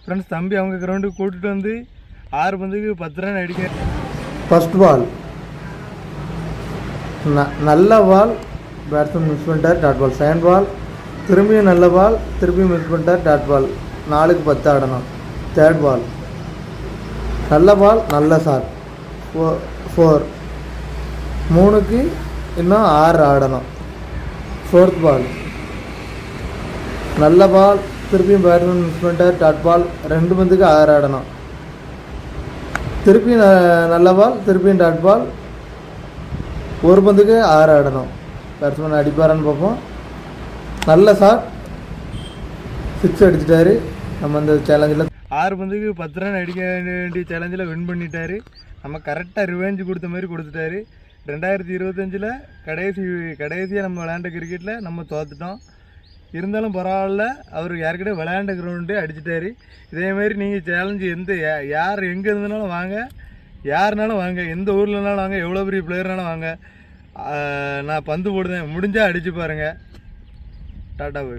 Friends தம்பி அவங்க கிரவுண்டுக்கு கூட்டிகிட்டு வந்து 6 பந்துக்கு 10 ரன் அடிக்க. ஃபர்ஸ்ட் பால் நல்ல பால், பேட்ஸ்மேன் மிஸ் பண்ணிட்டார், டாட் பால். செகண்ட் பால் திரும்பியும் நல்ல பால், திரும்பியும் மிஸ் பண்ணிட்டார், டாட் பால். 4க்கு 10 ஆடணும். தேர்ட் பால் நல்ல பால், நல்ல ஷாட், 4. 3க்கு இன்னும் 6 ஆடணும். ஃபோர்த் பால் நல்ல பால், திருப்பியும் பேட்ஸ்மேன் மிஸ் பண்ணிட்டார், டாட் பால். 2 பந்துக்கு 6 ஆடணும். திருப்பியும் நல்ல பால், திருப்பியும் டாட் பால். 1 பந்துக்கு 6 ஆடணும். பேட்ஸ்மேன் அடிப்பாரான்னு பார்ப்போம். நல்ல ஷாட், 6 அடிச்சிட்டாரு. நம்ம இந்த சேலஞ்சில் 6 பந்துக்கு 10 ரன் அடிக்க வேண்டிய சேலஞ்சில் வின் பண்ணிட்டாரு. நம்ம கரெக்டாக ரிவெஞ்ச் கொடுத்த மாதிரி கொடுத்துட்டாரு. 2025 கடைசியாக நம்ம விளையாண்ட கிரிக்கெட்டில் நம்ம தோற்றுட்டோம். இருந்தாலும் பரவாயில்ல, அவர் யாருக்கிட்ட விளையாண்ட கிரவுண்டு அடிச்சிட்டாரு. இதேமாரி நீங்கள் சேலஞ்சு யார் எங்கே இருந்தனாலும் வாங்க, யாருனாலும் வாங்க, எந்த ஊர்லனாலும் வாங்க, எவ்வளோ பெரிய பிளேயர்னாலும் வாங்க. நான் பந்து போடுதேன், முடிஞ்சால் அடித்து பாருங்கள். டாட்டா போய்.